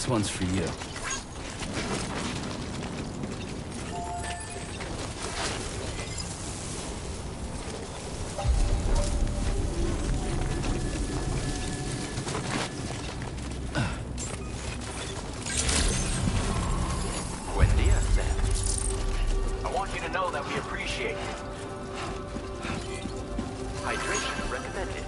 one's for you. Buen dia, Sam. I want you to know that we appreciate you. Hydration recommended.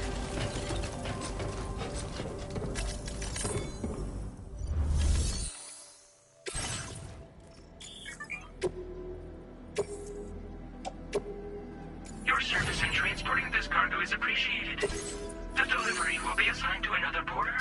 Your service in transporting this cargo is appreciated. The delivery will be assigned to another porter.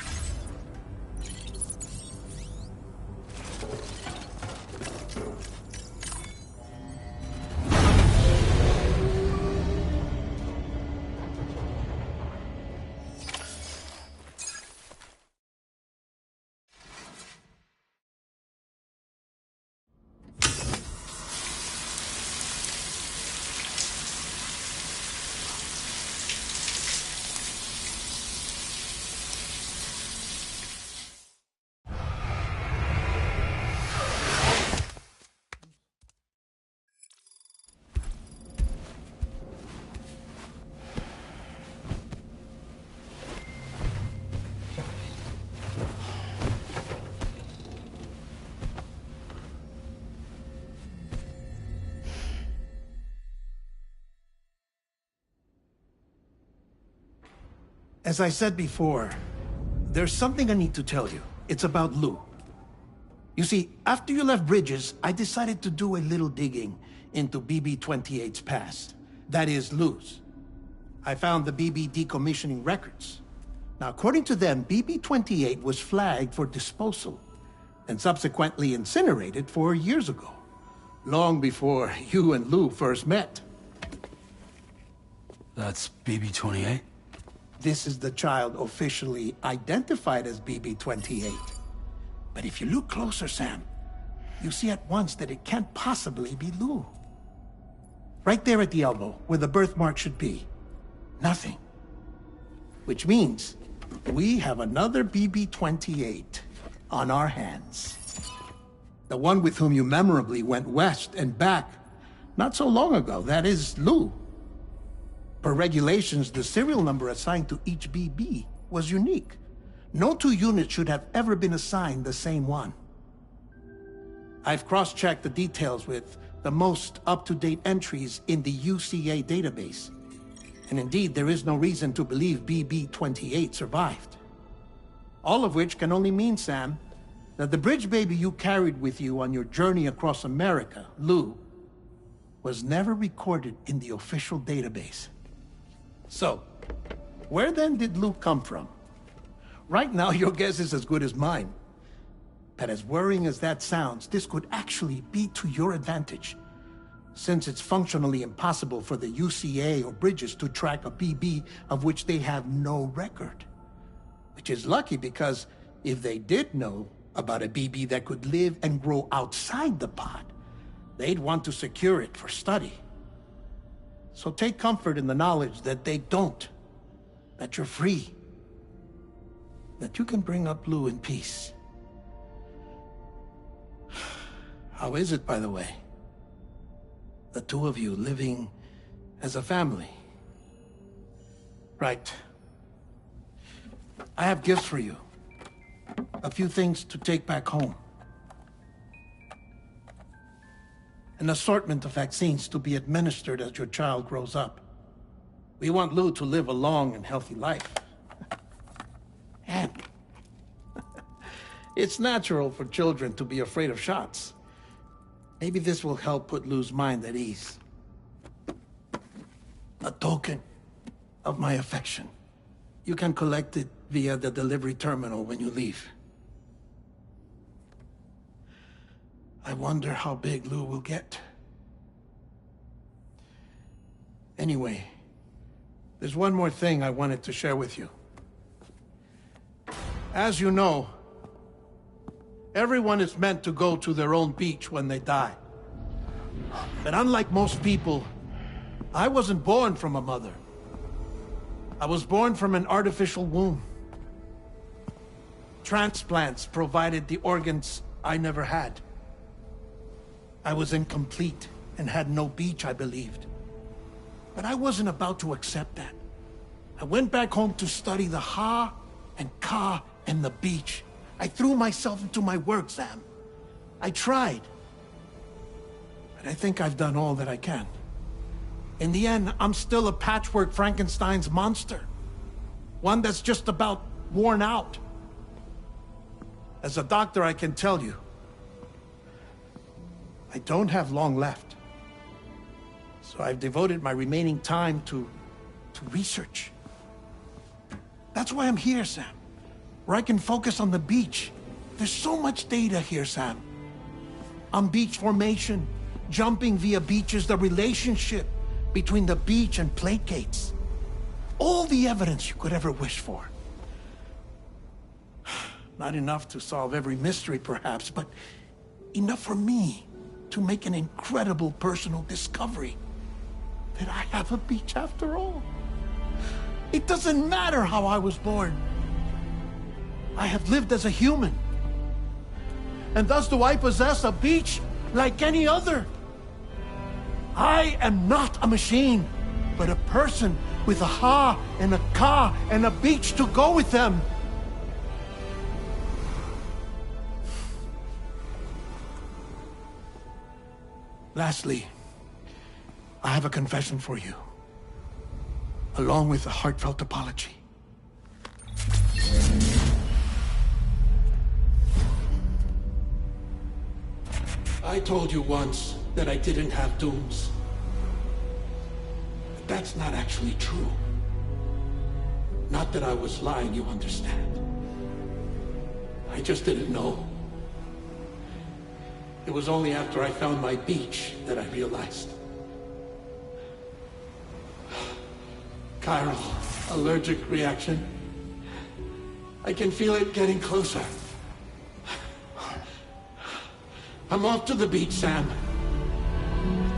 As I said before, there's something I need to tell you. It's about Lou. You see, after you left Bridges, I decided to do a little digging into BB-28's past. That is, Lou's. I found the BB decommissioning records. Now, according to them, BB-28 was flagged for disposal and subsequently incinerated 4 years ago, long before you and Lou first met. That's BB-28? This is the child officially identified as BB-28. But if you look closer, Sam, you see at once that it can't possibly be Lou. Right there at the elbow, where the birthmark should be. Nothing. Which means we have another BB-28 on our hands. The one with whom you memorably went west and back not so long ago, that is Lou. Per regulations, the serial number assigned to each BB was unique. No two units should have ever been assigned the same one. I've cross-checked the details with the most up-to-date entries in the UCA database. And indeed, there is no reason to believe BB-28 survived. All of which can only mean, Sam, that the bridge baby you carried with you on your journey across America, Lou, was never recorded in the official database. So, where then did Lou come from? Right now, your guess is as good as mine. But as worrying as that sounds, this could actually be to your advantage, since it's functionally impossible for the UCA or Bridges to track a BB of which they have no record. Which is lucky, because if they did know about a BB that could live and grow outside the pod, they'd want to secure it for study. So take comfort in the knowledge that they don't, that you're free, that you can bring up Lou in peace. How is it, by the way? The two of you living as a family? Right. I have gifts for you. A few things to take back home. An assortment of vaccines to be administered as your child grows up. We want Lou to live a long and healthy life. And it's natural for children to be afraid of shots. Maybe this will help put Lou's mind at ease. A token of my affection. You can collect it via the delivery terminal when you leave. I wonder how big Lou will get. Anyway, there's one more thing I wanted to share with you. As you know, everyone is meant to go to their own beach when they die. But unlike most people, I wasn't born from a mother. I was born from an artificial womb. transplants provided the organs I never had. I was incomplete and had no beach, I believed. But I wasn't about to accept that. I went back home to study the Ha and Ka and the beach. I threw myself into my work, Sam. I tried. But I think I've done all that I can. In the end, I'm still a patchwork Frankenstein's monster. One that's just about worn out. As a doctor, I can tell you, I don't have long left. So I've devoted my remaining time to research. That's why I'm here, Sam. Where I can focus on the beach. There's so much data here, Sam. On beach formation, jumping via beaches, the relationship between the beach and plate gates. All the evidence you could ever wish for. Not enough to solve every mystery, perhaps, but enough for me to make an incredible personal discovery. That I have a beach after all. It doesn't matter how I was born. I have lived as a human. And thus do I possess a beach like any other. I am not a machine, but a person with a Ha and a Ka and a beach to go with them. Lastly, I have a confession for you, along with a heartfelt apology. I told you once that I didn't have dooms. But that's not actually true. Not that I was lying, you understand. I just didn't know. It was only after I found my beach that I realized. Chiral allergic reaction. I can feel it getting closer. I'm off to the beach, Sam.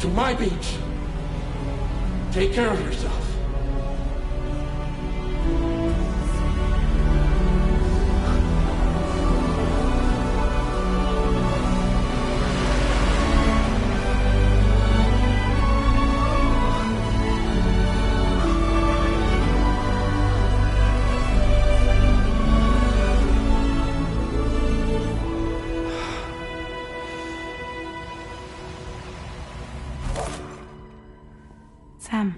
To my beach. Take care of yourself. Sam.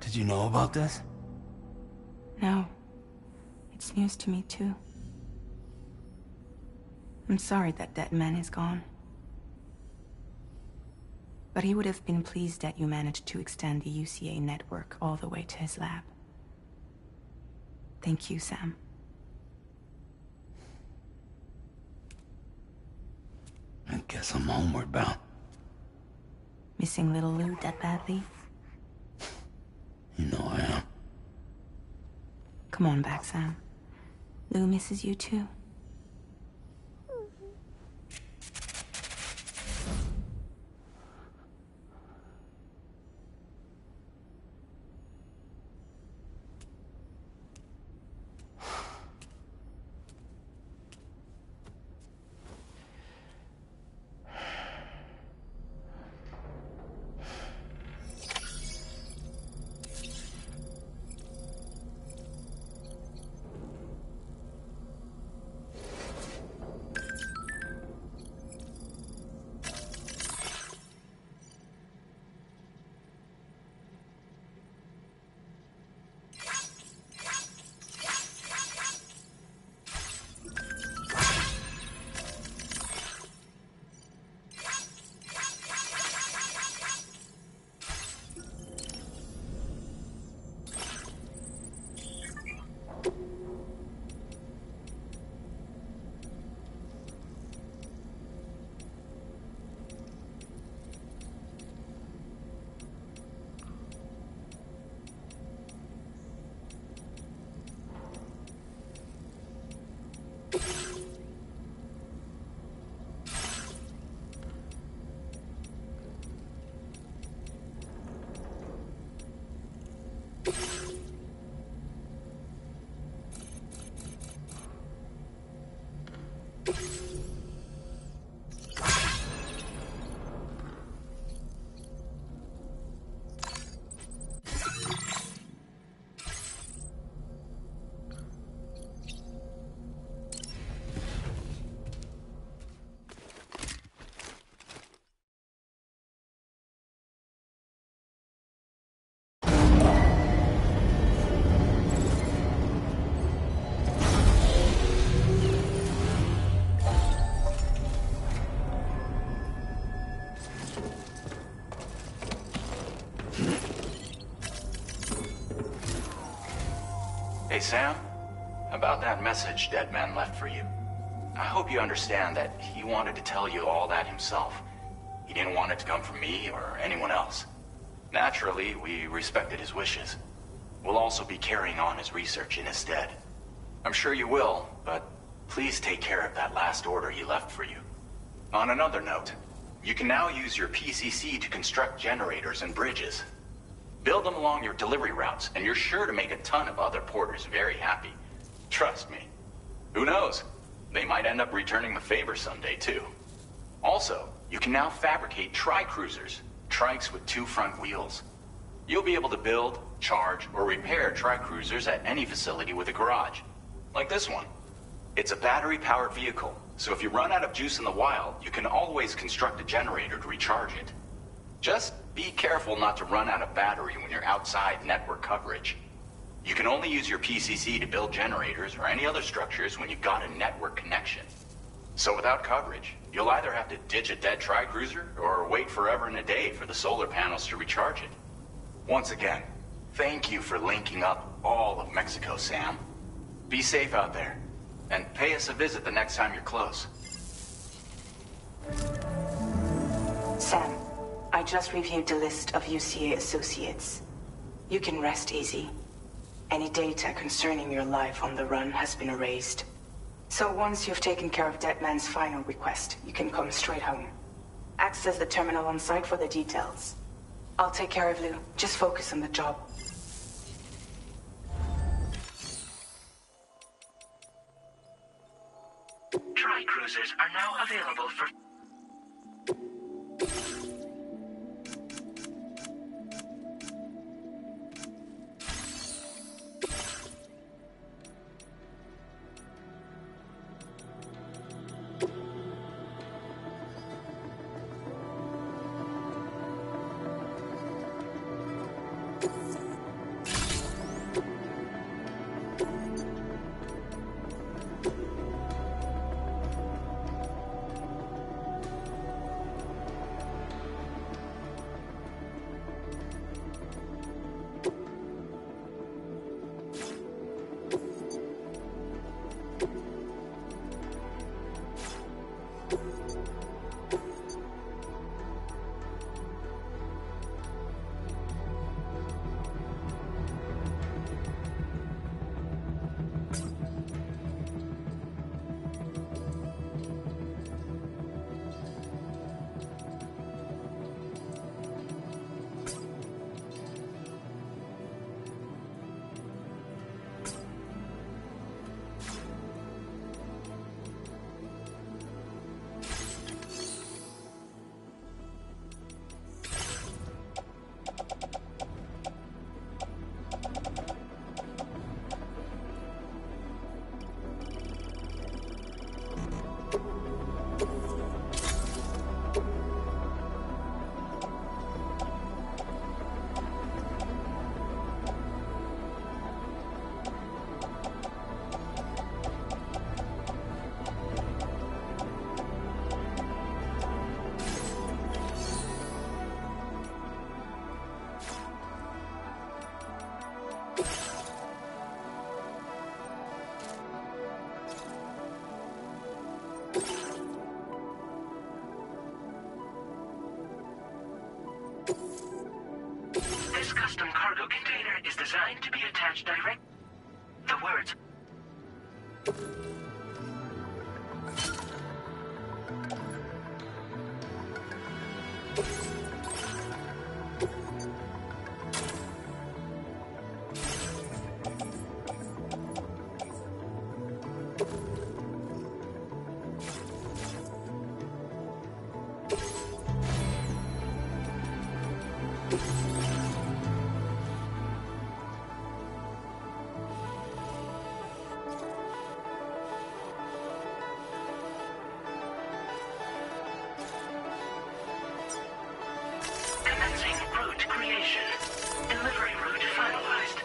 Did you know about this? No. It's news to me, too. I'm sorry that that man is gone. But he would have been pleased that you managed to extend the UCA network all the way to his lab. Thank you, Sam. I guess I'm homeward bound. Missing little Lou that badly? You know I am. Come on back, Sam. Lou misses you too. Hey, Sam. About that message Deadman left for you. I hope you understand that he wanted to tell you all that himself. He didn't want it to come from me or anyone else. Naturally, we respected his wishes. We'll also be carrying on his research in his stead. I'm sure you will, but please take care of that last order he left for you. On another note, you can now use your PCC to construct generators and bridges. Build them along your delivery routes, and you're sure to make a ton of other porters very happy. Trust me. Who knows? They might end up returning the favor someday, too. Also, you can now fabricate tri-cruisers, trikes with 2 front wheels. You'll be able to build, charge, or repair tri-cruisers at any facility with a garage. Like this one. It's a battery-powered vehicle, so if you run out of juice in the wild, you can always construct a generator to recharge it. Just be careful not to run out of battery when you're outside network coverage. You can only use your PCC to build generators or any other structures when you've got a network connection. So without coverage, you'll either have to ditch a dead tri-cruiser or wait forever and a day for the solar panels to recharge it. Once again, thank you for linking up all of Mexico, Sam. Be safe out there, and pay us a visit the next time you're close. Sam, I just reviewed the list of UCA associates. You can rest easy. Any data concerning your life on the run has been erased. So once you've taken care of Deadman's final request, you can come straight home. Access the terminal on site for the details. I'll take care of Lou. Just focus on the job. Tri-cruisers are now available for... This custom cargo container is designed to be attached direct... The words... Commencing route creation. Delivery route finalized.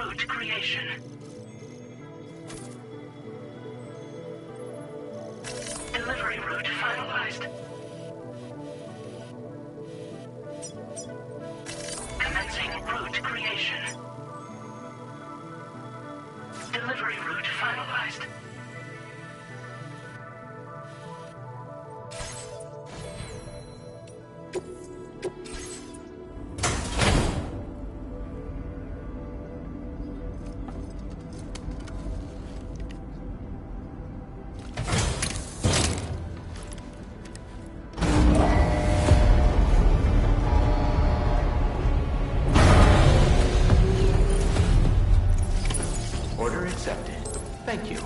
route creation. Delivery route finalized. Commencing route creation. Delivery route finalized. Order accepted. Thank you.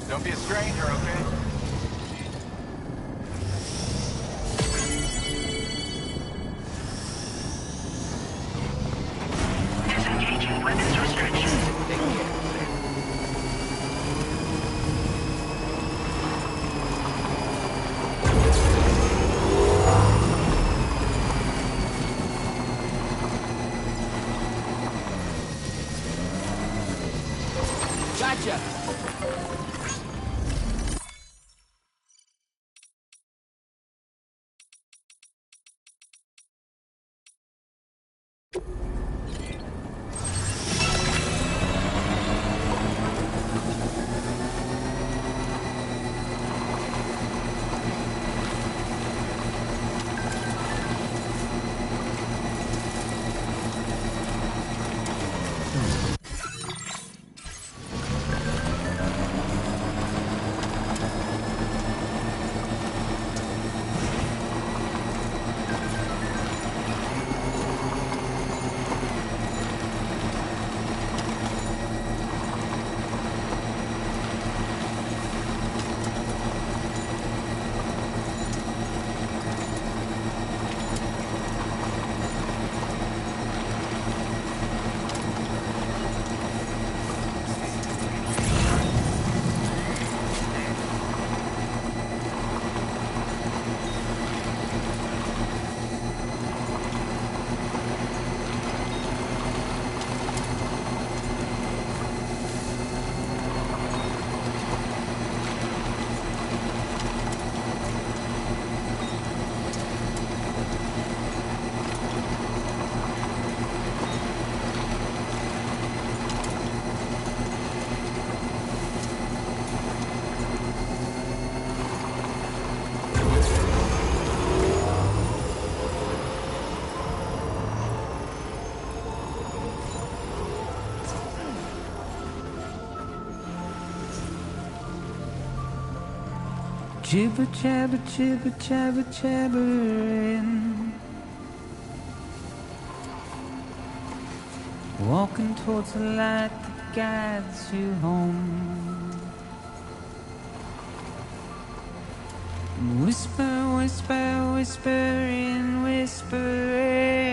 Don't be a stranger, okay? Disengaging weapons restrictions. Take care. Gotcha! Jibber jabber, jibber jabber, jabbering. Walking towards the light that guides you home. Whisper, whisper, whispering, whispering.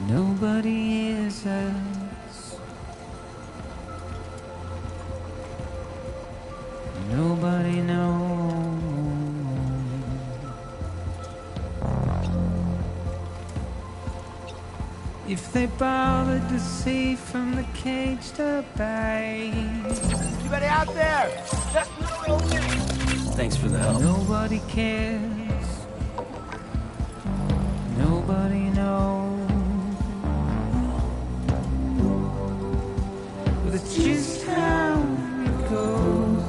Nobody hears us. Nobody knows. If they bothered to see from the cage to bay. Anybody out there? Just little me. Thanks for the help. Nobody cares. Nobody knows. But it's just how it goes.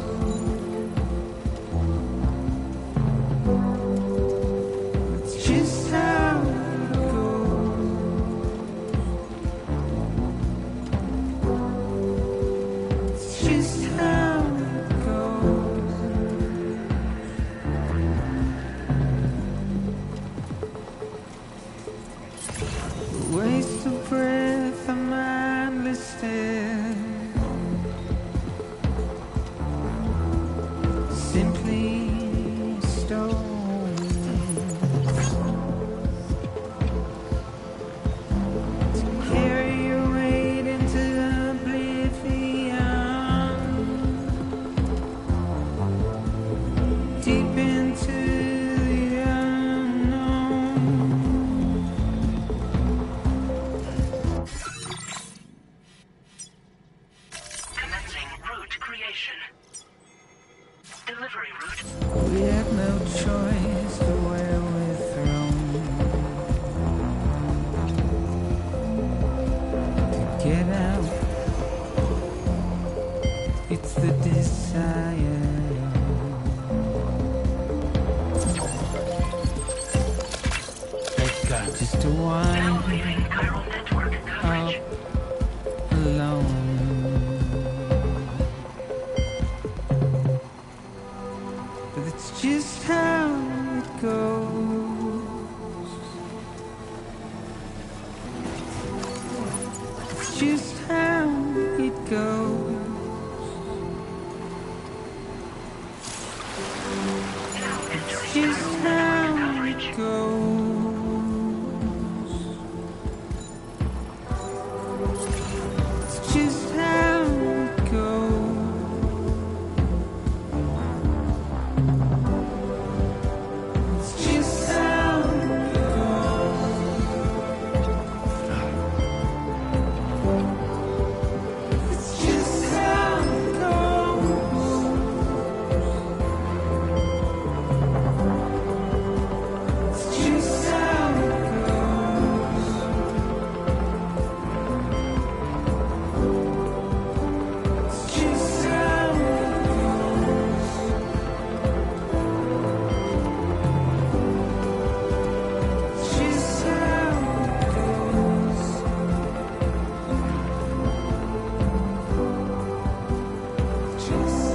Waste of breath, a mindless stare. Simply stone. To carry your weight into oblivion. deep into the unknown. Commencing route creation. Delivery route. We had no choice the way we're thrown. To get out, it's the desire. They've got just to Now wind leaving chiral network coverage. up alone. But it's just how it goes. It's just how it goes. Now It's entering just chiral how network it coverage. goes. It's just how it goes. It's just how it goes. It's just how it goes. It's just how it goes. It's just how it goes. It's just how it goes. Just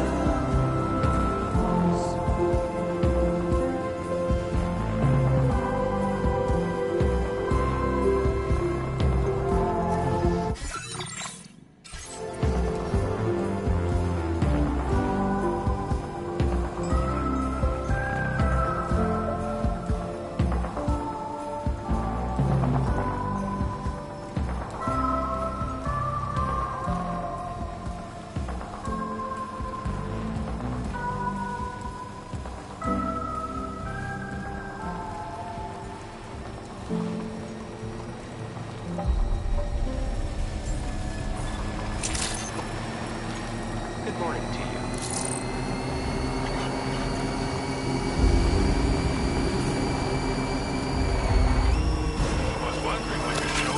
Good morning to you. Was wondering when you show.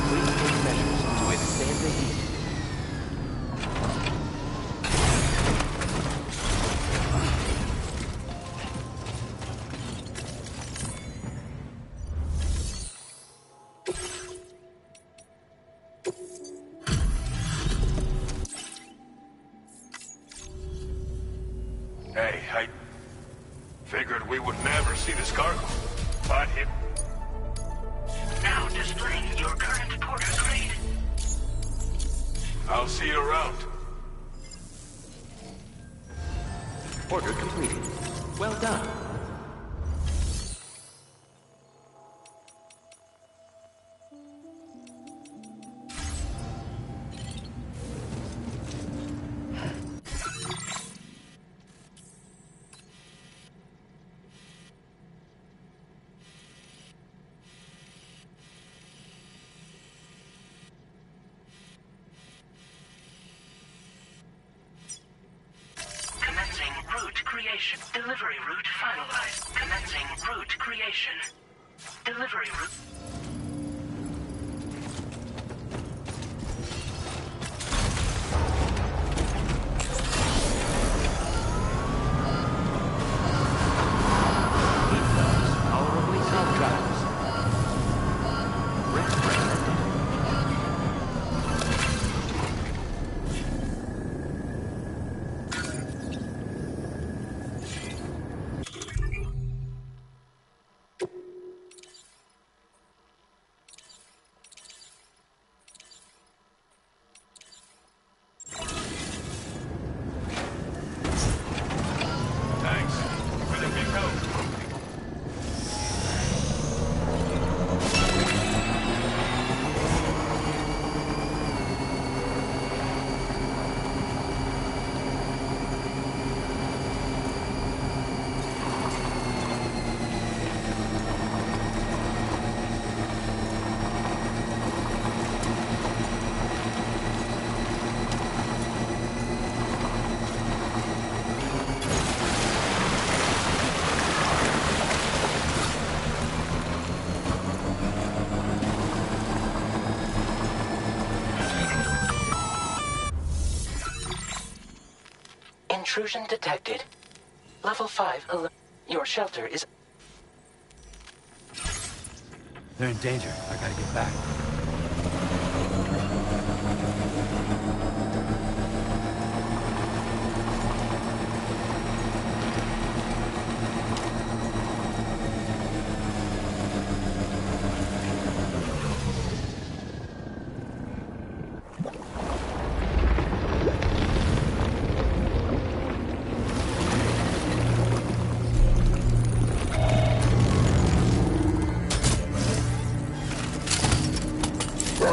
Please take measures to withstand the heat. Hey, I figured we would never see this cargo. But it... Now displaying your current porter grade. I'll see you around. Order completed. Well done. Commencing route creation. Delivery route finalized. Commencing route creation. Delivery route. Tolerably self-drives. Risk recommended. Intrusion detected. Level 5 alert. Your shelter is... They're in danger. I gotta get back. Who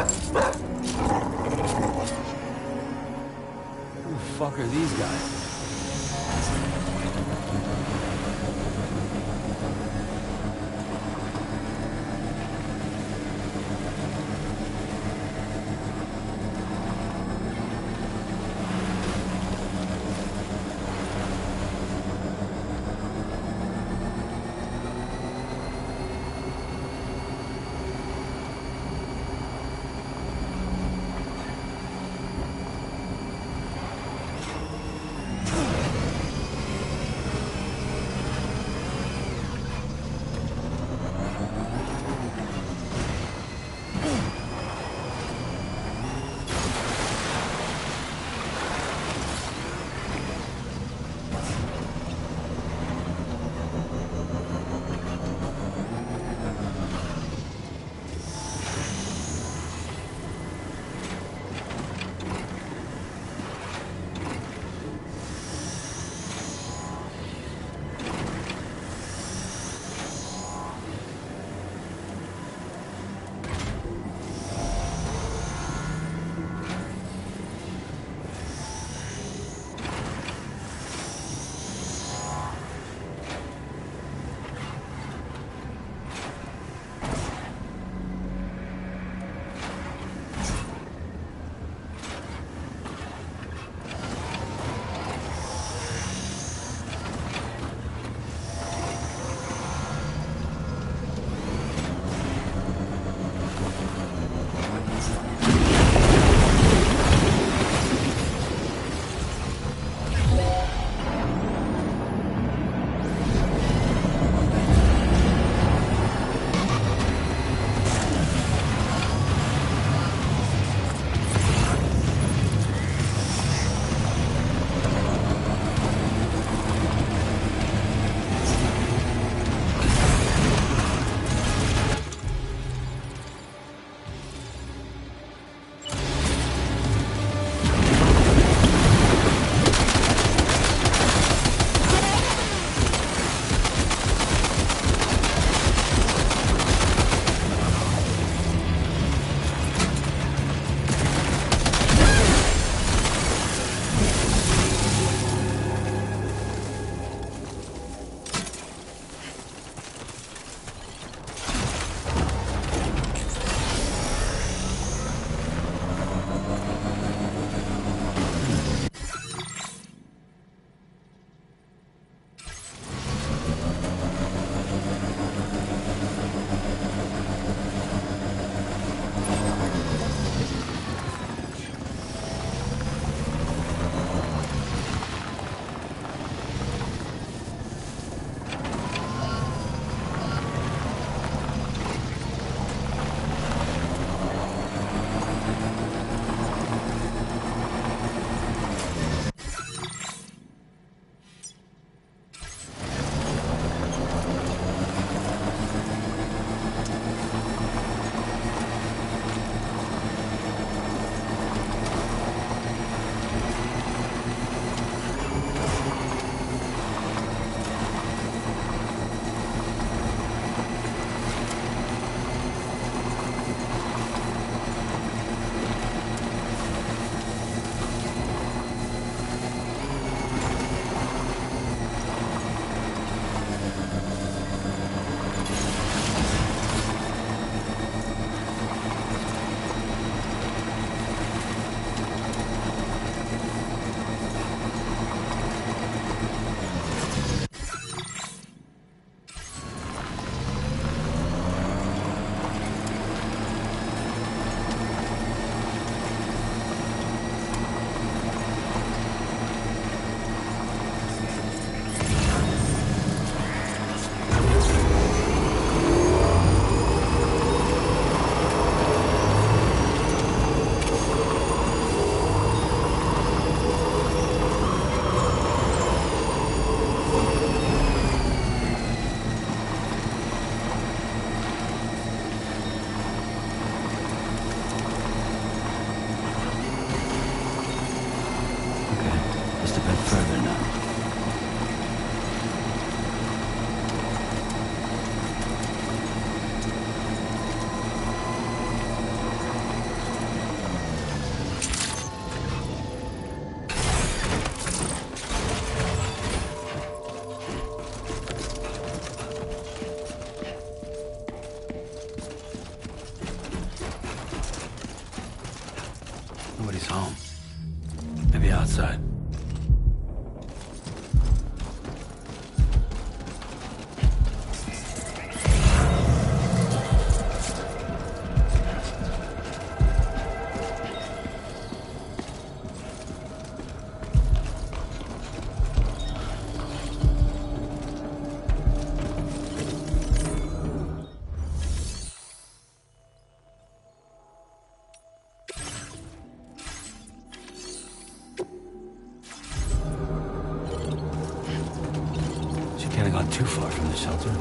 the fuck are these guys? be outside. Can't have gone too far from the shelter.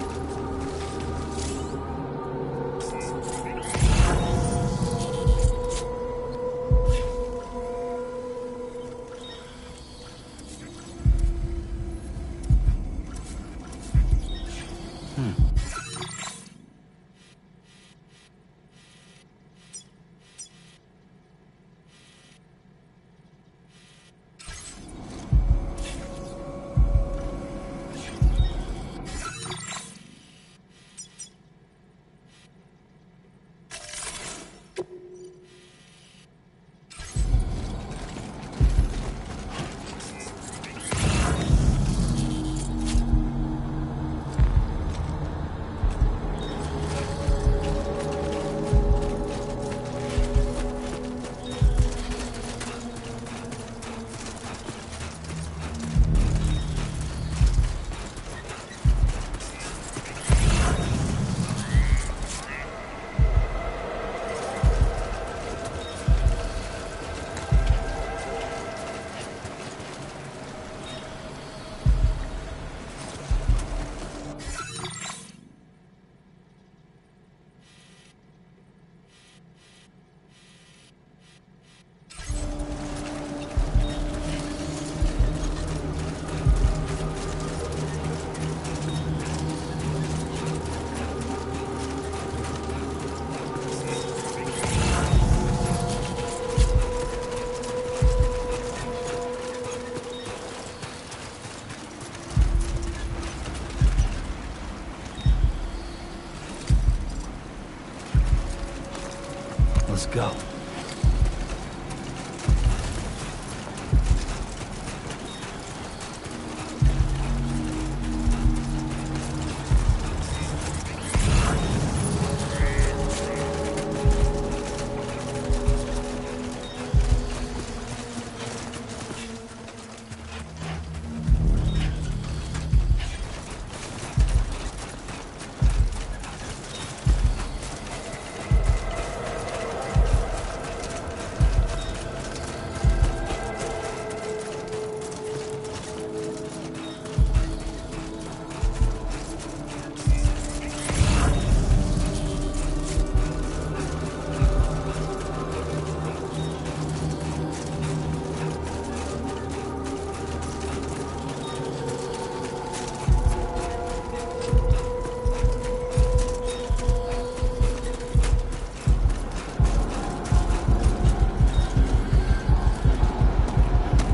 Let's go.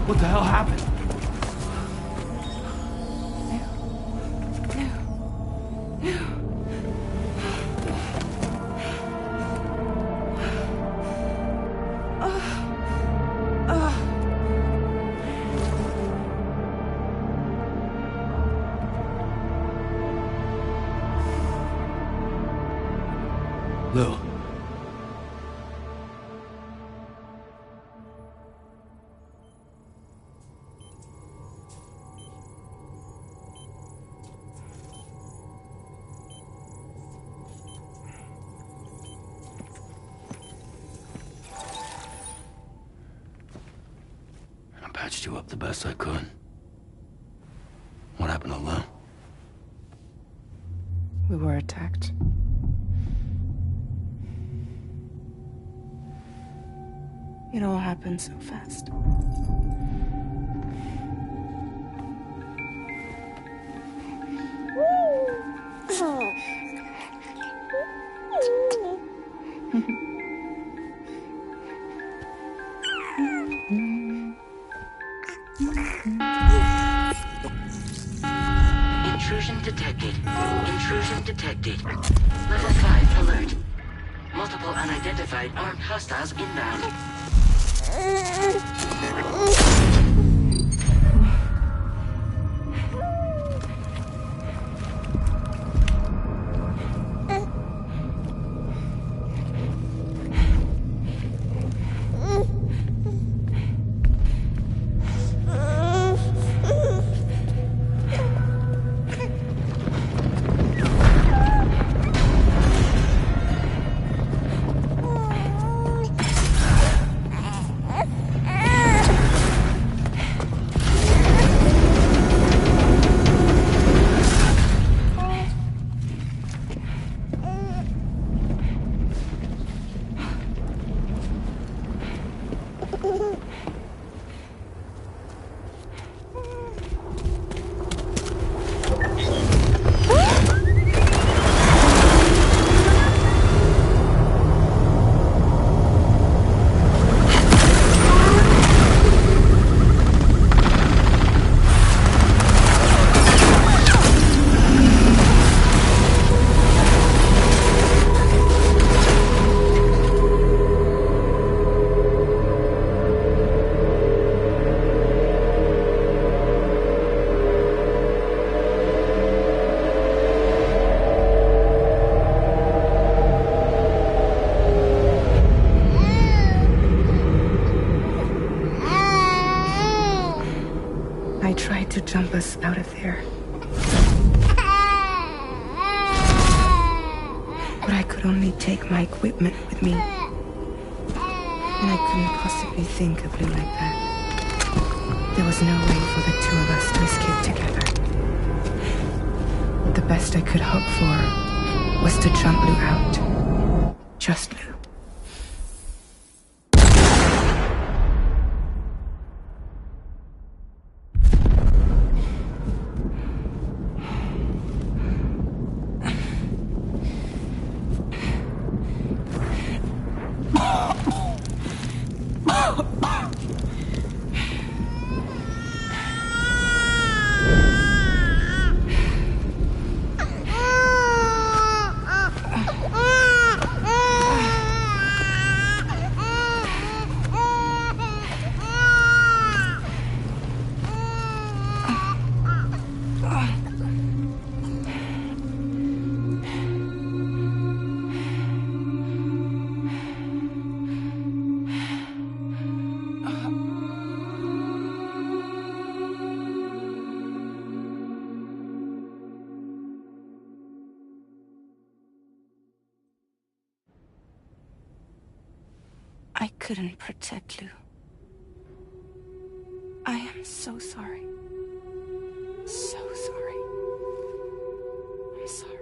What the hell happened? Lou. I patched you up the best I could. What happened to Lou? We were attacked. It all happened so fast. Intrusion detected. Intrusion detected. Level 5 alert. Multiple unidentified armed hostiles inbound. to jump us out of there. But I could only take my equipment with me. And I couldn't possibly think of Lou like that. There was no way for the two of us to escape together. The best I could hope for was to jump Lou out. Just Lou. I couldn't protect Lou. I am so sorry. So sorry. I'm sorry.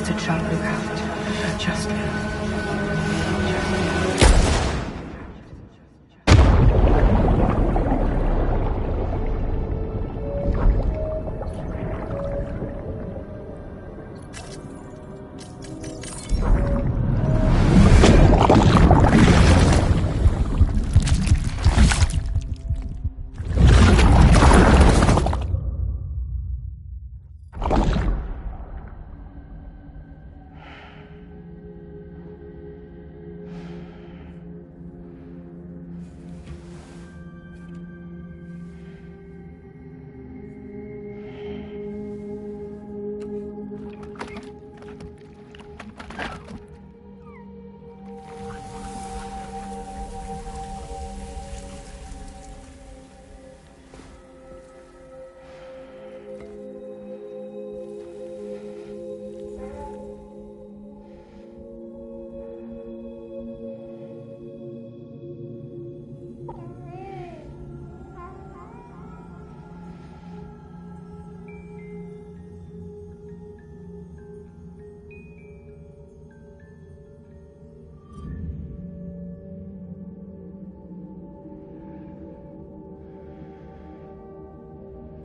to try to look out. Just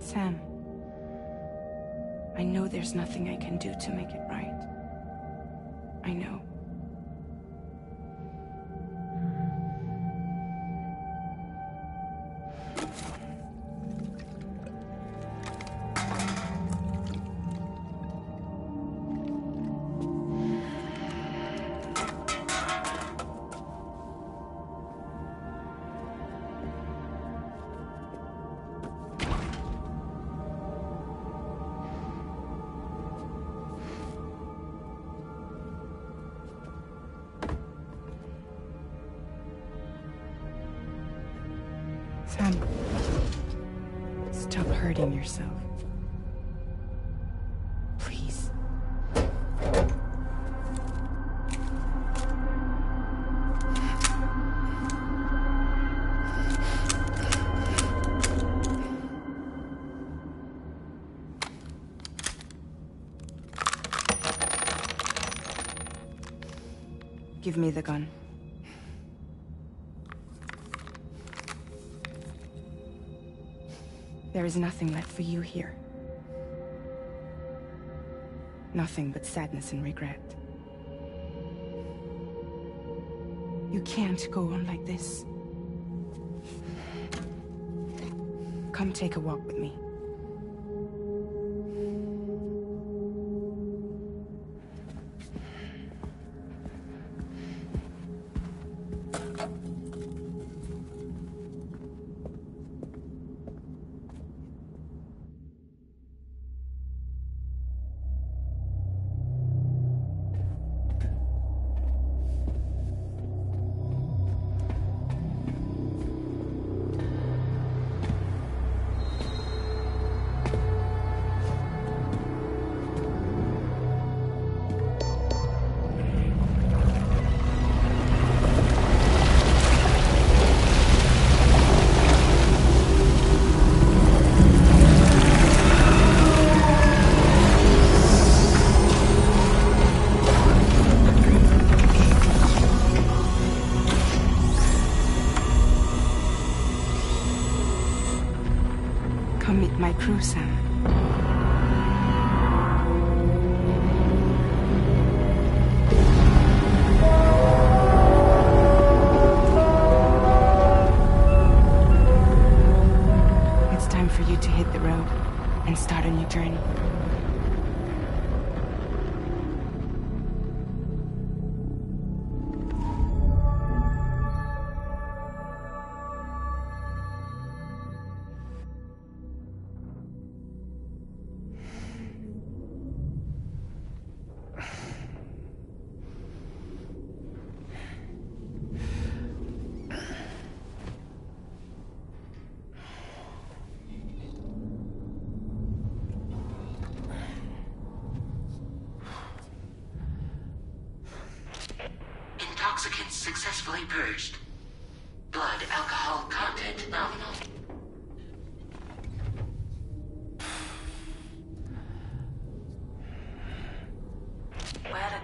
Sam, I know there's nothing I can do to make it right. I know. Sam, stop hurting yourself. Please. Give me the gun. There is nothing left for you here. Nothing but sadness and regret. You can't go on like this. Come take a walk with me. Come meet my crew, Sam. It's time for you to hit the road and start a new journey. Intoxicants successfully purged. Blood alcohol content nominal.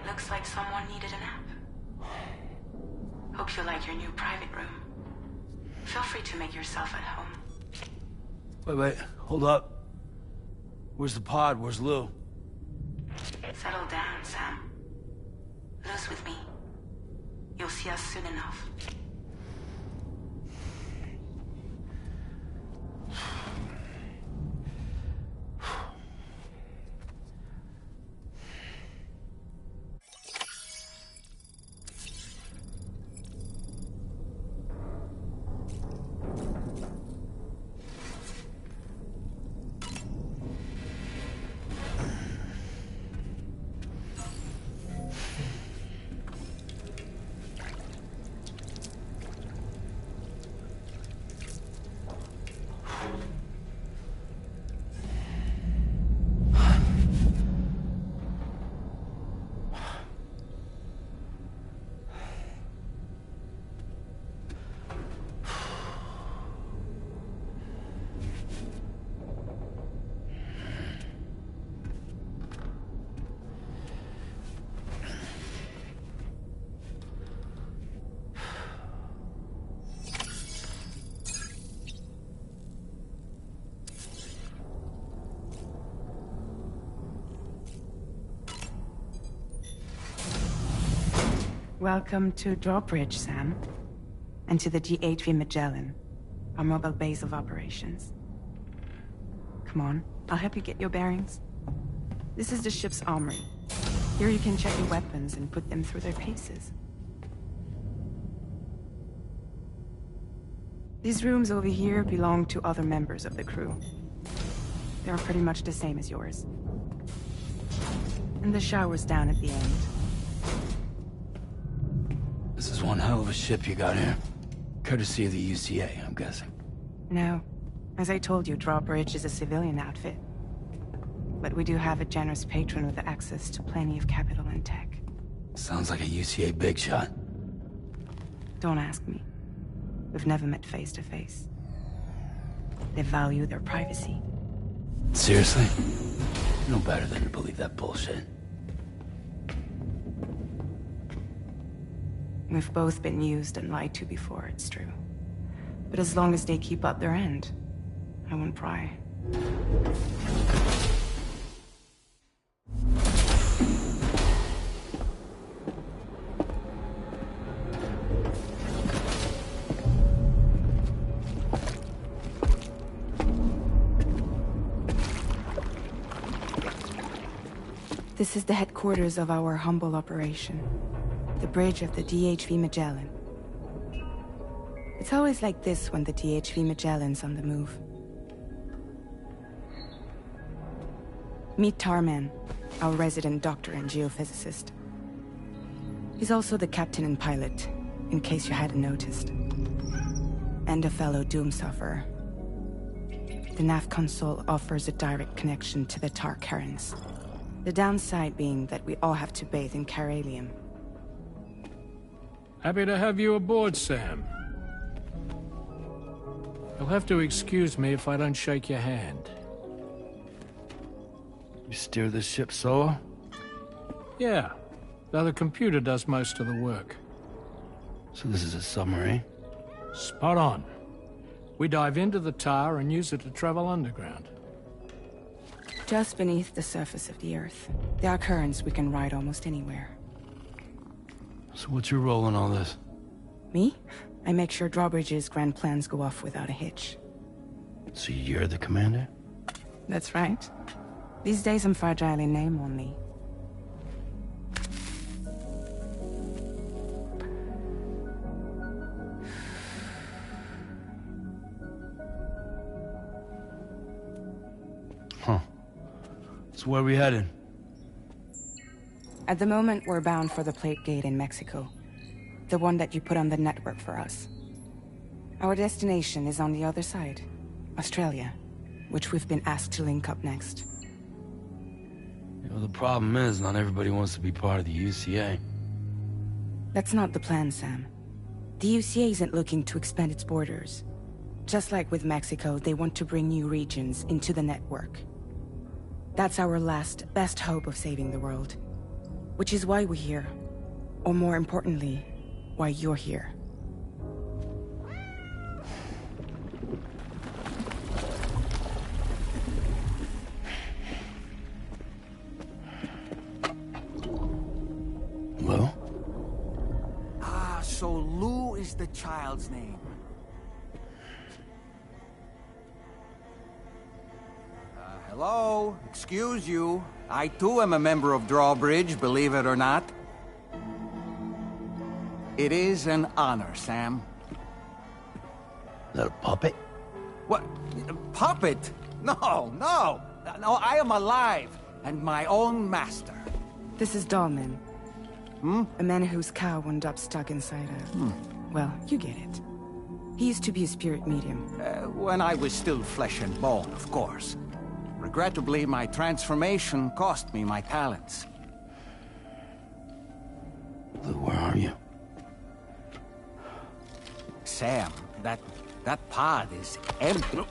Looks like someone needed a nap. Hope you like your new private room. Feel free to make yourself at home. Wait, hold up. Where's the pod? Where's Lou? Settle down, Sam. Lou's with me. You'll see us soon enough. Welcome to Drawbridge, Sam. And to the DHV Magellan, our mobile base of operations. Come on, I'll help you get your bearings. This is the ship's armory. Here you can check your weapons and put them through their paces. These rooms over here belong to other members of the crew. They're pretty much the same as yours. And the shower's down at the end. This is one hell of a ship you got here. Courtesy of the UCA, I'm guessing. No. As I told you, Drawbridge is a civilian outfit. But we do have a generous patron with access to plenty of capital and tech. Sounds like a UCA big shot. Don't ask me. We've never met face to face. They value their privacy. Seriously? No better than to believe that bullshit. We've both been used and lied to before, it's true. But as long as they keep up their end, I won't pry. This is the headquarters of our humble operation. The bridge of the DHV Magellan. It's always like this when the DHV Magellan's on the move. Meet Tarman, our resident doctor and geophysicist. He's also the captain and pilot, in case you hadn't noticed. And a fellow Doom sufferer. The nav console offers a direct connection to the Tarkarans. The downside being that we all have to bathe in Caralium. Happy to have you aboard, Sam. You'll have to excuse me if I don't shake your hand. You steer this ship solo? Yeah, though the computer does most of the work. So this is a submarine? Spot on. We dive into the Tar and use it to travel underground. Just beneath the surface of the Earth, there are currents we can ride almost anywhere. So what's your role in all this? Me? I make sure Drawbridge's grand plans go off without a hitch. So you're the commander? That's right. These days I'm fragile in name only. Huh. So where are we headed? At the moment, we're bound for the Plate Gate in Mexico. The one that you put on the network for us. Our destination is on the other side, Australia, which we've been asked to link up next. You know, the problem is, not everybody wants to be part of the UCA. That's not the plan, Sam. The UCA isn't looking to expand its borders. Just like with Mexico, they want to bring new regions into the network. That's our last, best hope of saving the world. Which is why we're here. Or more importantly, why you're here. Well? Ah, so Lou is the child's name. Hello? Excuse you. I too am a member of Drawbridge, believe it or not. It is an honor, Sam. Is that a puppet? What? Puppet? No, no! No, I am alive, and my own master. This is Dahlman. A man whose cow wound up stuck inside a... Well, you get it. He used to be a spirit medium. When I was still flesh and bone, of course. Regrettably, my transformation cost me my talents. Lou, where are you? Sam, that pod is empty.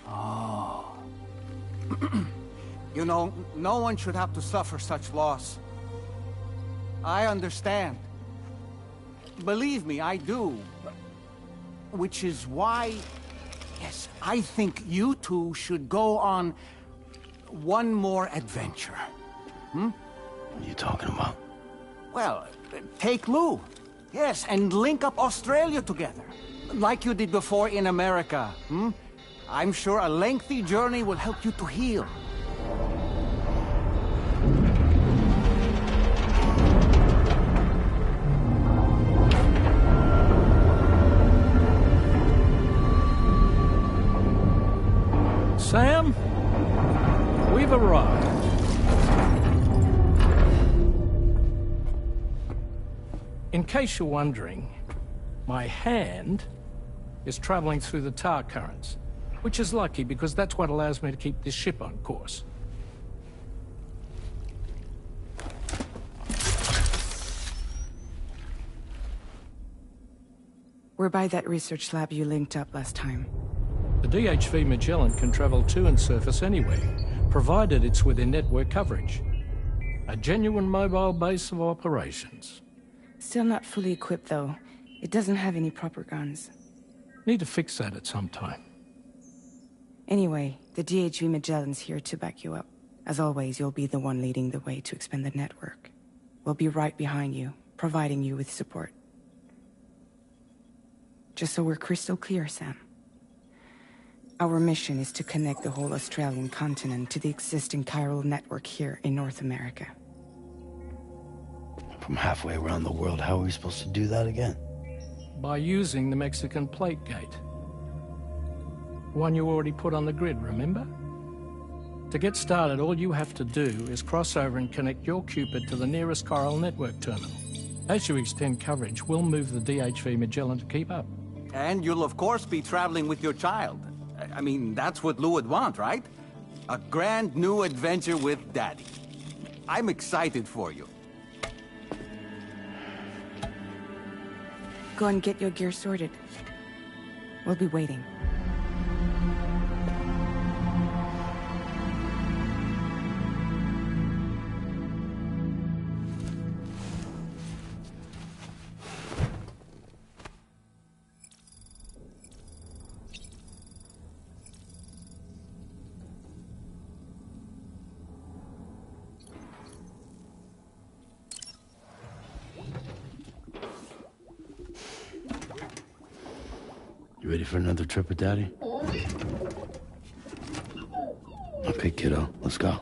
Oh. You know, no one should have to suffer such loss. I understand. Believe me, I do. Which is why, yes, I think you two should go on one more adventure. What are you talking about? Well, take Lou. Yes, and link up Australia together. Like you did before in America. I'm sure a lengthy journey will help you to heal. Sam, we've arrived. In case you're wondering, my hand is traveling through the tar currents, which is lucky because that's what allows me to keep this ship on course. We're by that research lab you linked up last time. The DHV Magellan can travel to and surface anywhere, provided it's within network coverage. A genuine mobile base of operations. Still not fully equipped, though. It doesn't have any proper guns. Need to fix that at some time. Anyway, the DHV Magellan's here to back you up. As always, you'll be the one leading the way to expand the network. We'll be right behind you, providing you with support. Just so we're crystal clear, Sam. Our mission is to connect the whole Australian continent to the existing chiral network here in North America. From halfway around the world, how are we supposed to do that again? By using the Mexican plate gate. One you already put on the grid, remember? To get started, all you have to do is cross over and connect your Cupid to the nearest chiral network terminal. As you extend coverage, we'll move the DHV Magellan to keep up. And you'll of course be traveling with your child. I mean, that's what Lou would want, right? A grand new adventure with Daddy. I'm excited for you. Go and get your gear sorted. We'll be waiting. You ready for another trip with Daddy? Okay, kiddo, let's go.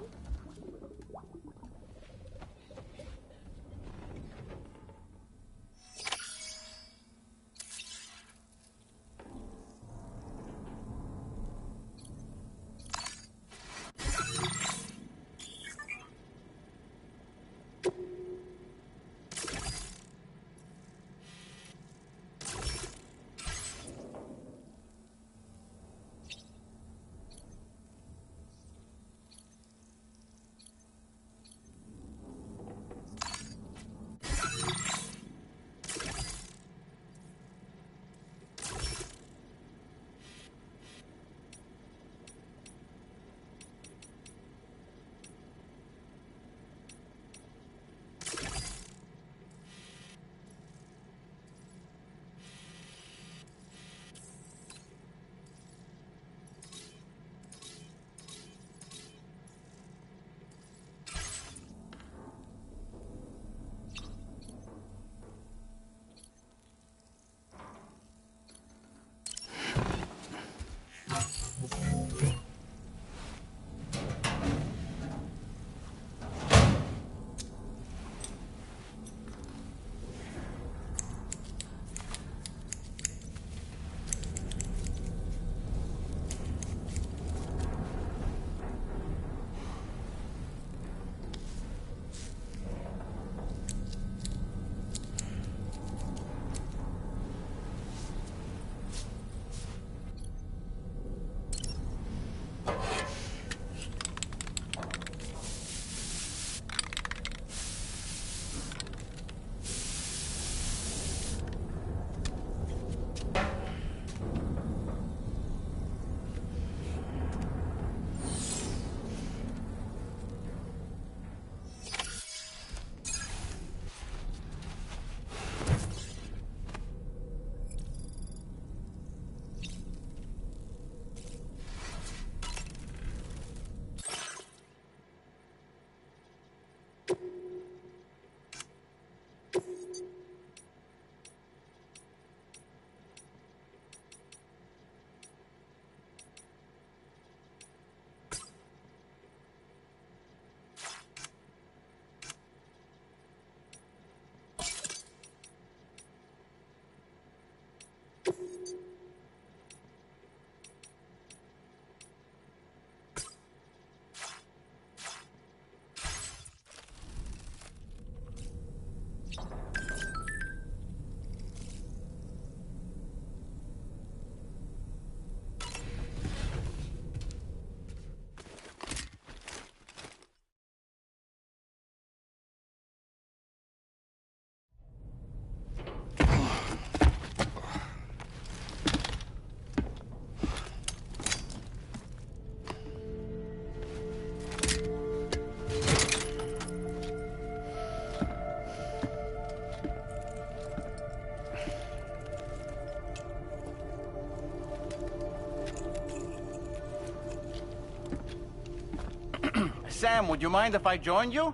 Sam, would you mind if I joined you?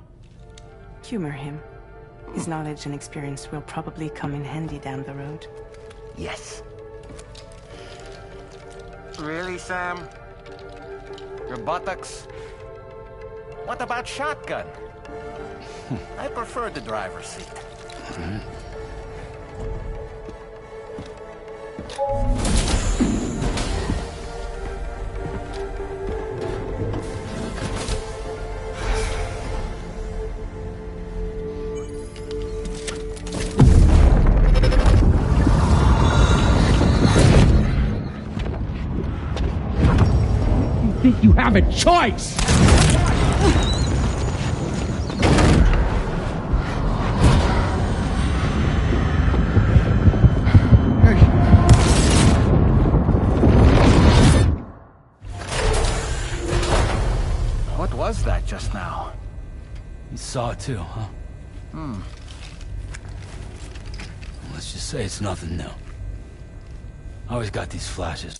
Humor him. His knowledge and experience will probably come in handy down the road. Yes. Really, Sam? Your buttocks? What about shotgun? I prefer the driver's seat. Think you have a choice? What was that just now? You saw it too, huh? Let's just say it's nothing new. I always got these flashes.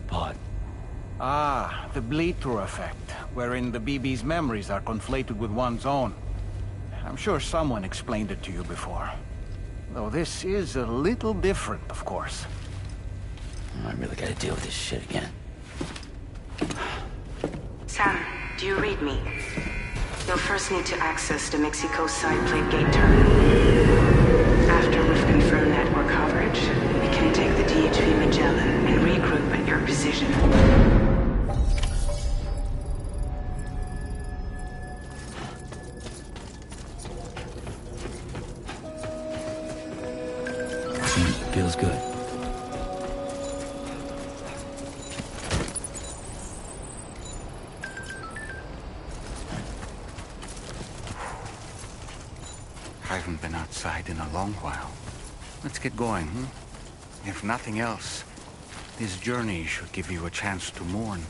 apart. Ah, the bleed-through effect, wherein the BB's memories are conflated with one's own. I'm sure someone explained it to you before. Though this is a little different, of course. I really gotta deal with this shit again. Sam, do you read me? You'll first need to access the Mexico side plate gate terminal. After we've confirmed network coverage, we can take the DHV Magellan and regroup at your position. Feels good. I haven't been outside in a long while. Let's get going, hmm? If nothing else, this journey should give you a chance to mourn.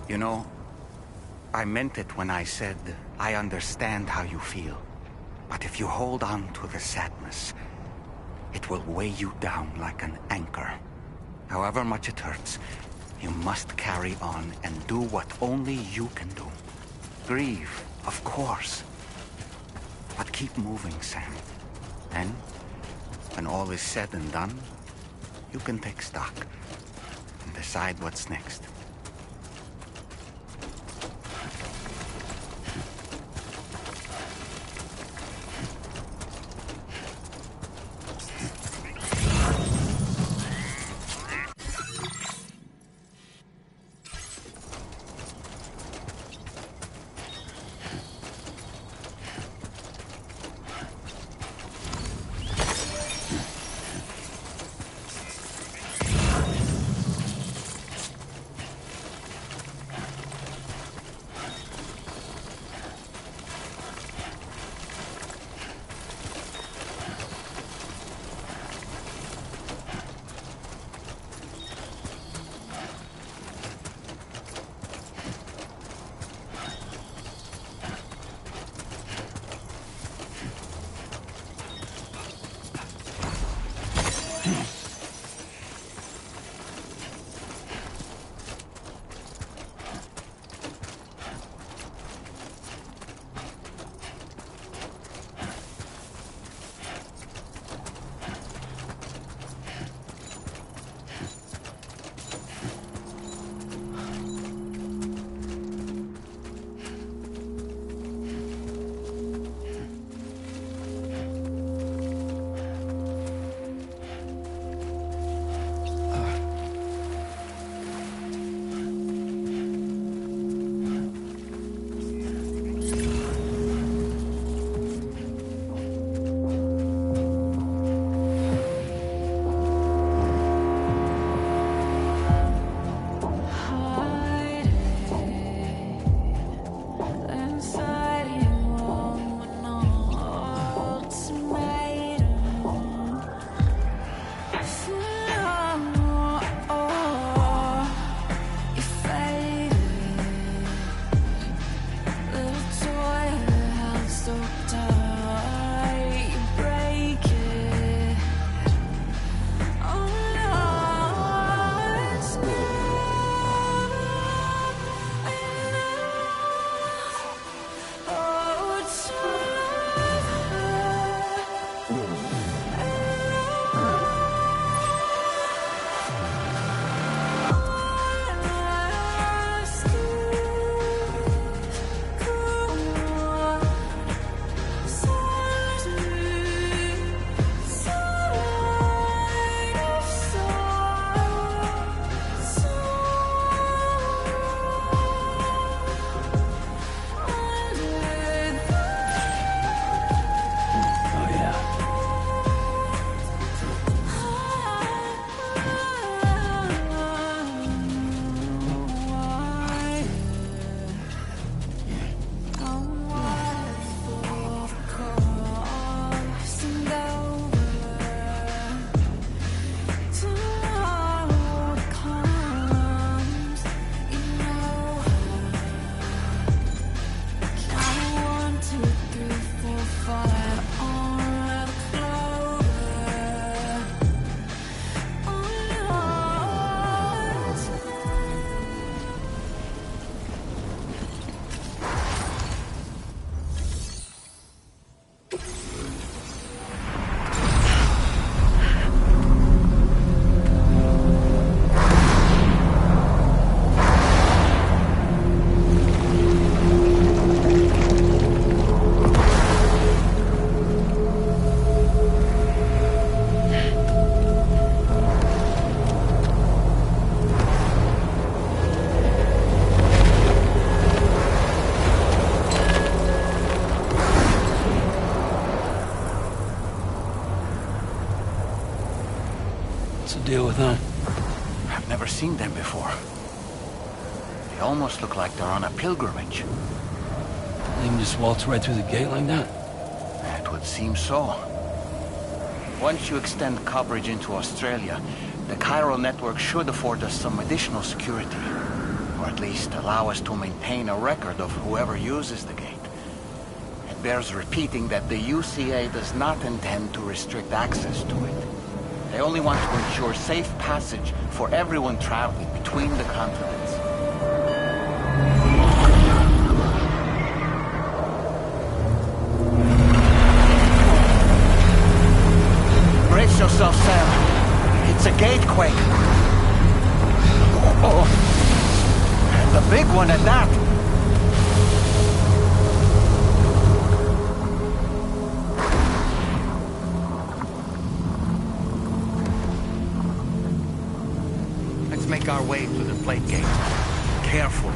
You know, I meant it when I said, I understand how you feel. But if you hold on to the sadness, it will weigh you down like an anchor. However much it hurts, you must carry on and do what only you can do. Grieve, of course. But keep moving, Sam. Then, when all is said and done, you can take stock and decide what's next. deal with them? I've never seen them before. They almost look like they're on a pilgrimage. They can just waltz right through the gate like that? It would seem so. Once you extend coverage into Australia, the Chiral network should afford us some additional security. Or at least allow us to maintain a record of whoever uses the gate. It bears repeating that the UCA does not intend to restrict access to it. They only want to ensure safe passage for everyone traveling between the continents. Brace yourself, Sam. It's a gatequake. Oh, and a big one at that. Let's make our way to the plate gate. Carefully.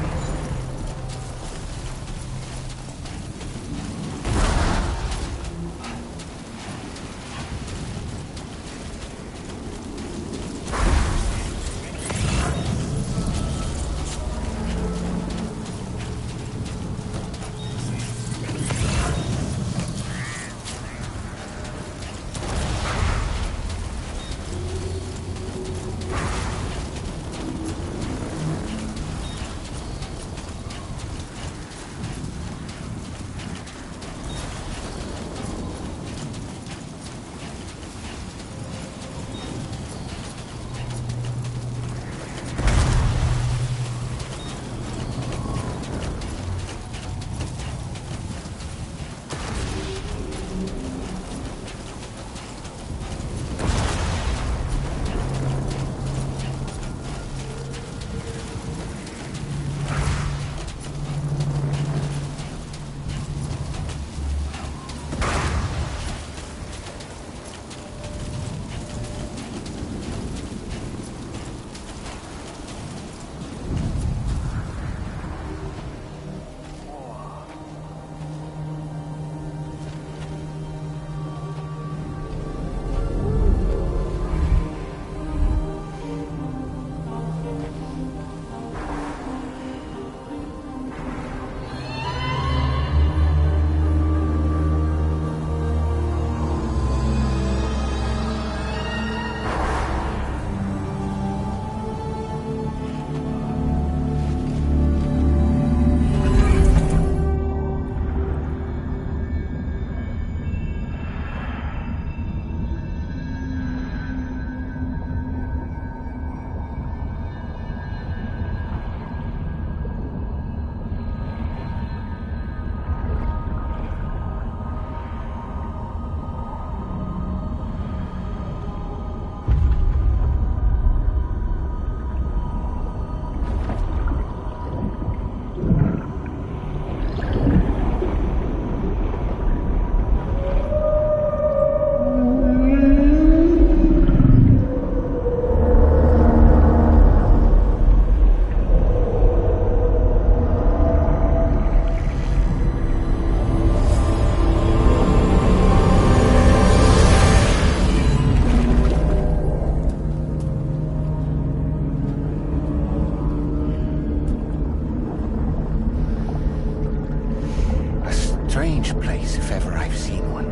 Strange place, if ever I've seen one.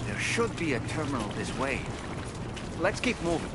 There should be a terminal this way. Let's keep moving.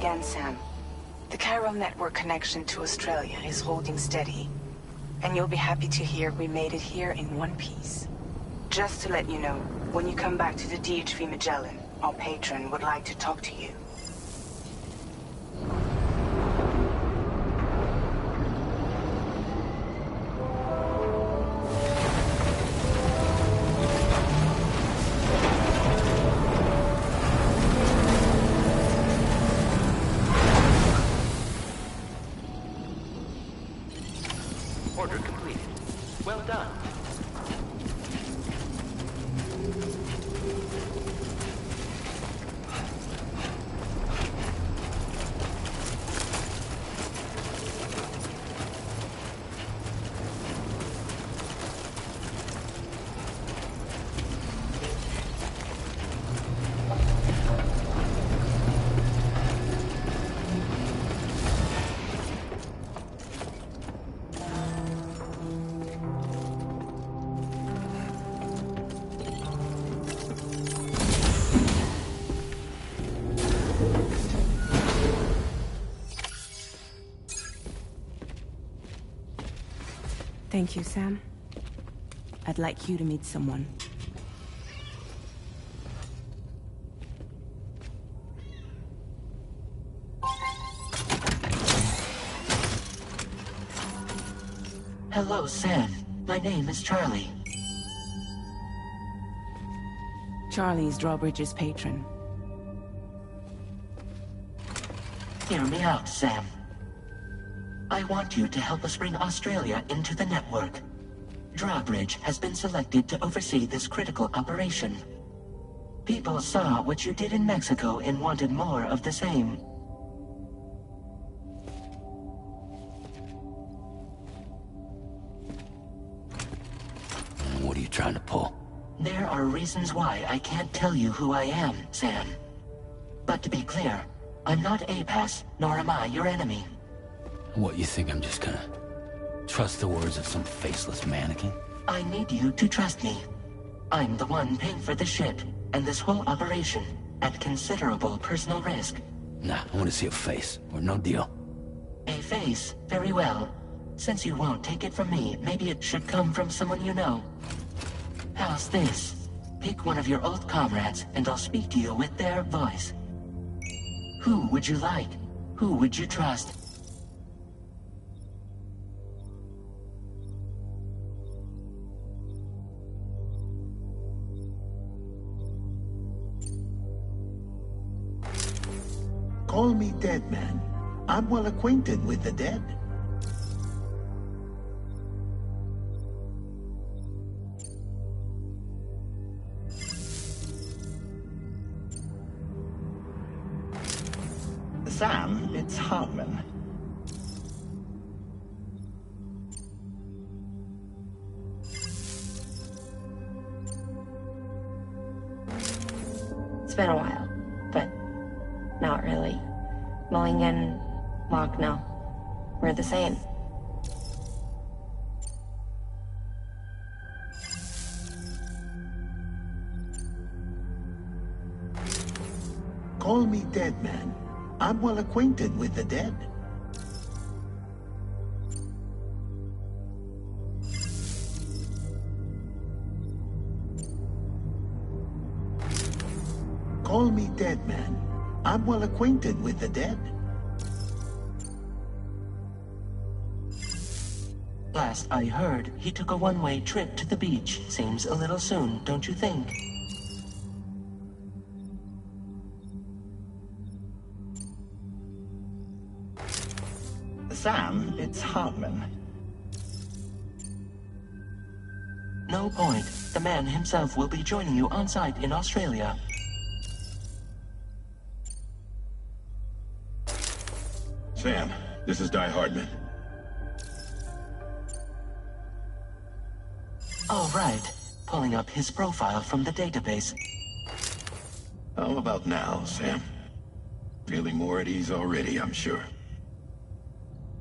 again, Sam. The Chiral network connection to Australia is holding steady. And you'll be happy to hear we made it here in one piece. Just to let you know, when you come back to the DHV Magellan, our patron would like to talk to you. Order completed. Well done. Thank you, Sam. I'd like you to meet someone. Hello, Sam. My name is Charlie. Charlie's Drawbridge's patron. Hear me out, Sam. I want you to help us bring Australia into the network. Drawbridge has been selected to oversee this critical operation. People saw what you did in Mexico and wanted more of the same. What are you trying to pull? There are reasons why I can't tell you who I am, Sam. But to be clear, I'm not APAS, nor am I your enemy. What, you think I'm just gonna trust the words of some faceless mannequin? I need you to trust me. I'm the one paying for the ship and this whole operation at considerable personal risk. Nah, I want to see a face, or no deal. A face? Very well. Since you won't take it from me, maybe it should come from someone you know. How's this? Pick one of your old comrades, and I'll speak to you with their voice. Who would you like? Who would you trust? Call me Dead Man. I'm well acquainted with the dead. Sam, it's Hartman. It's been a while, but not really. Mulligan, Locke, no. We're the same. Call me Dead Man. I'm well acquainted with the dead. Call me Dead Man. I'm well acquainted with the dead. Last I heard, he took a one-way trip to the beach. Seems a little soon, don't you think? Sam, it's Hartman. No point. The man himself will be joining you on site in Australia. Sam, this is Die Hardman. All right. Pulling up his profile from the database. How about now, Sam? Feeling more at ease already, I'm sure.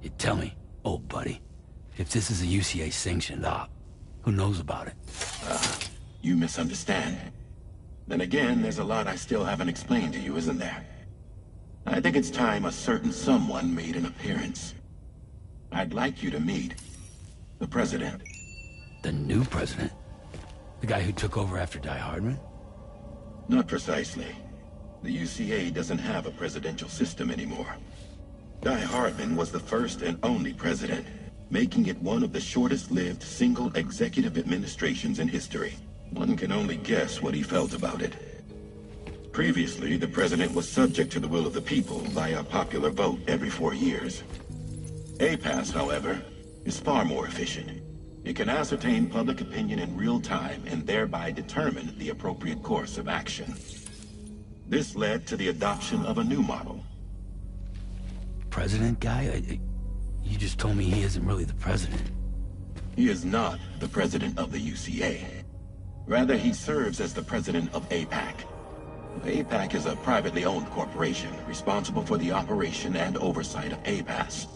You tell me, old buddy, if this is a UCA sanctioned op, who knows about it? You misunderstand. Then again, there's a lot I still haven't explained to you, isn't there? I think it's time a certain someone made an appearance. I'd like you to meet the President. The new President? The guy who took over after Die Hardman? Not precisely. The UCA doesn't have a presidential system anymore. Die Hardman was the first and only president, making it one of the shortest-lived single executive administrations in history. One can only guess what he felt about it. Previously, the president was subject to the will of the people via a popular vote every 4 years. APAS, however, is far more efficient. It can ascertain public opinion in real time and thereby determine the appropriate course of action. This led to the adoption of a new model. President guy? You just told me he isn't really the president. He is not the president of the UCA. Rather, he serves as the president of APAC. APAC is a privately owned corporation responsible for the operation and oversight of APAS,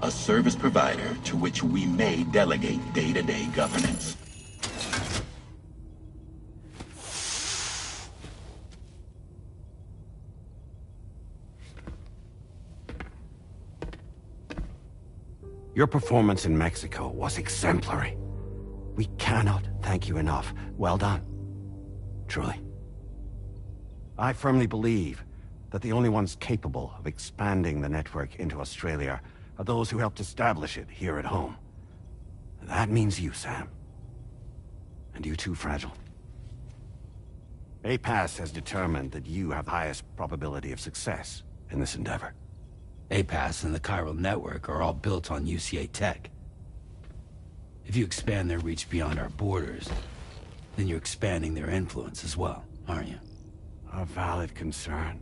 a service provider to which we may delegate day-to-day governance. Your performance in Mexico was exemplary. We cannot thank you enough. Well done. Truly. I firmly believe that the only ones capable of expanding the network into Australia are those who helped establish it here at home. That means you, Sam. And you too, Fragile. APAS has determined that you have the highest probability of success in this endeavor. APAS and the Chiral Network are all built on UCA tech. If you expand their reach beyond our borders, then you're expanding their influence as well, aren't you? A valid concern.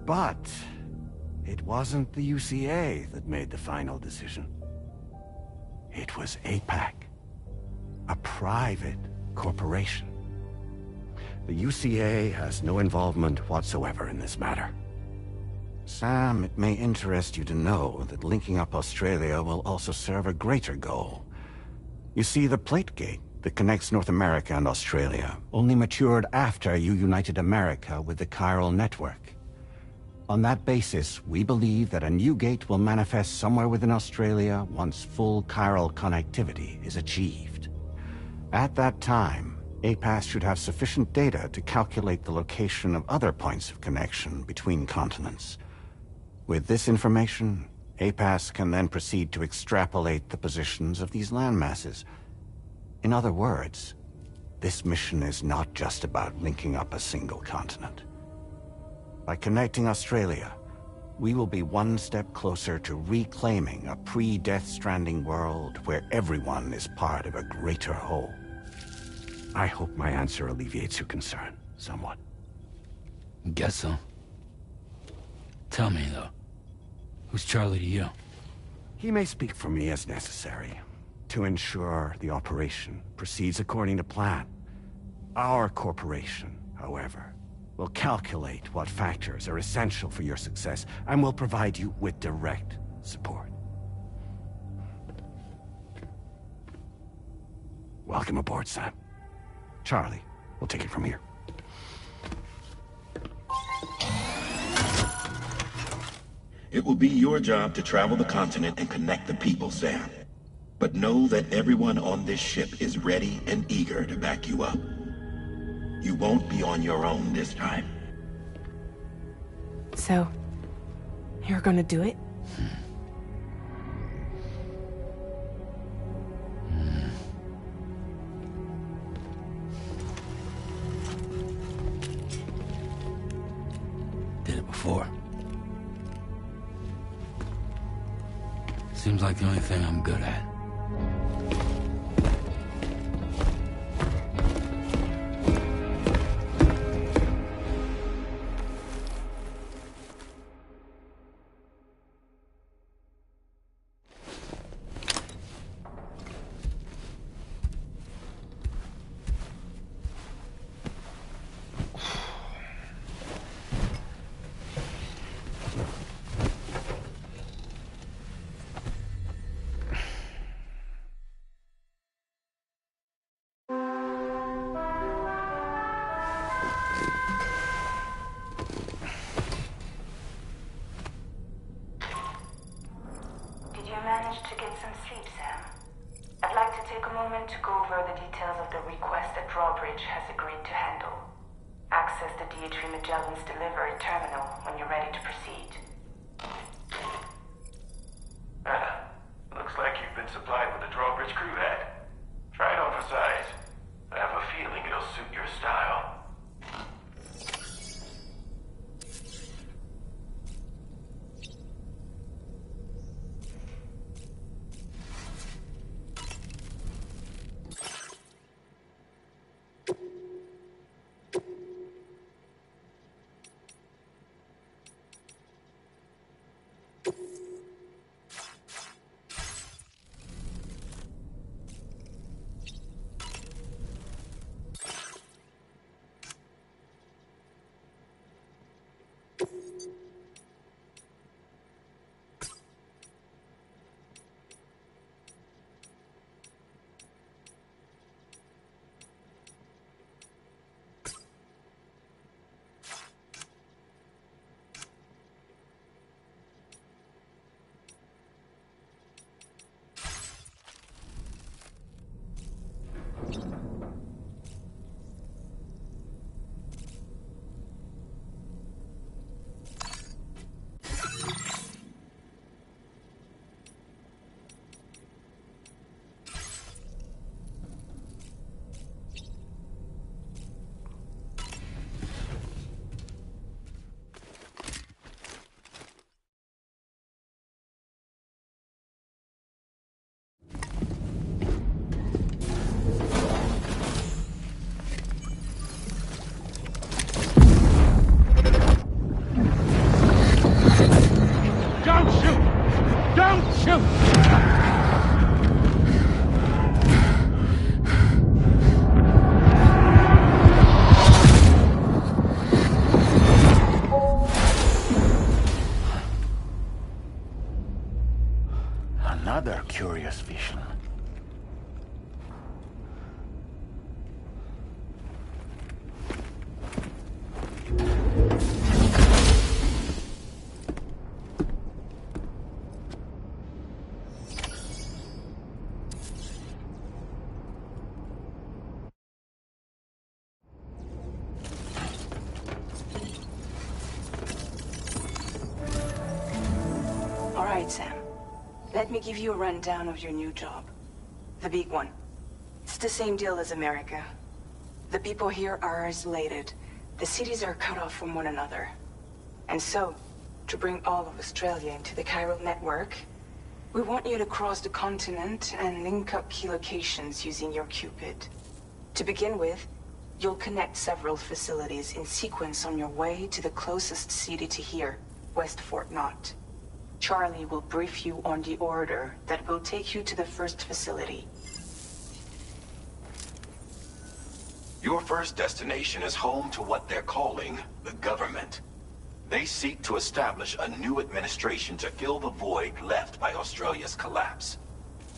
But it wasn't the UCA that made the final decision. It was APAC, a private corporation. The UCA has no involvement whatsoever in this matter. Sam, it may interest you to know that linking up Australia will also serve a greater goal. You see, the plate gate that connects North America and Australia only matured after you united America with the Chiral Network. On that basis, we believe that a new gate will manifest somewhere within Australia once full chiral connectivity is achieved. At that time, APAS should have sufficient data to calculate the location of other points of connection between continents. With this information, APAS can then proceed to extrapolate the positions of these landmasses. In other words, this mission is not just about linking up a single continent. By connecting Australia, we will be one step closer to reclaiming a pre-Death Stranding world where everyone is part of a greater whole. I hope my answer alleviates your concern somewhat. Guess so. Tell me, though, who's Charlie to you? He may speak for me as necessary to ensure the operation proceeds according to plan. Our corporation, however, will calculate what factors are essential for your success and will provide you with direct support. Welcome aboard, Sam. Charlie, we'll take it from here. It will be your job to travel the continent and connect the people, Sam. But know that everyone on this ship is ready and eager to back you up. You won't be on your own this time. So, you're gonna do it? Did it before. Seems like the only thing I'm good at. some sleep, Sam. I'd like to take a moment to go over the details of the request that Drawbridge has agreed to handle. Access the DHV Magellan's delivery terminal when you're ready to proceed. Looks like you've been supplied with a Drawbridge crew hat. Try it on for size. I have a feeling it'll suit your style. Another curious vision. All right, Sam. Let me give you a rundown of your new job. The big one. It's the same deal as America. The people here are isolated. The cities are cut off from one another. And so, to bring all of Australia into the chiral network, we want you to cross the continent and link up key locations using your Cupid. To begin with, you'll connect several facilities in sequence on your way to the closest city to here, West Fort Knott. Charlie will brief you on the order that will take you to the first facility. Your first destination is home to what they're calling the government. They seek to establish a new administration to fill the void left by Australia's collapse.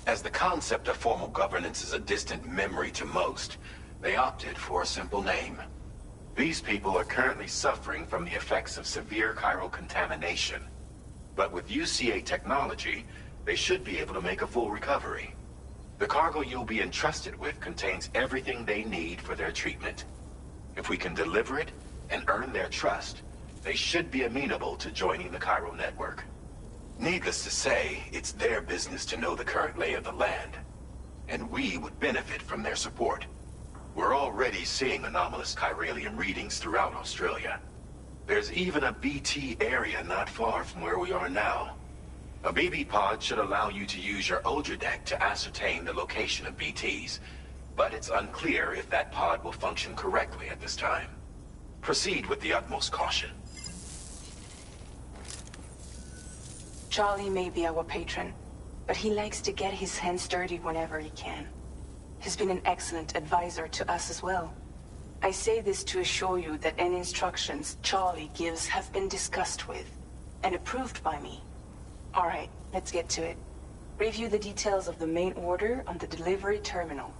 As the concept of formal governance is a distant memory to most, they opted for a simple name. These people are currently suffering from the effects of severe chiral contamination. But with UCA technology, they should be able to make a full recovery. The cargo you'll be entrusted with contains everything they need for their treatment. If we can deliver it and earn their trust, they should be amenable to joining the chiral network. Needless to say, it's their business to know the current lay of the land, and we would benefit from their support. We're already seeing anomalous chiralium readings throughout Australia. There's even a BT area not far from where we are now. A BB pod should allow you to use your Ultra deck to ascertain the location of BTs, but it's unclear if that pod will function correctly at this time. Proceed with the utmost caution. Charlie may be our patron, but he likes to get his hands dirty whenever he can. He's been an excellent advisor to us as well. I say this to assure you that any instructions Charlie gives have been discussed with and approved by me. All right, let's get to it. Review the details of the main order on the delivery terminal.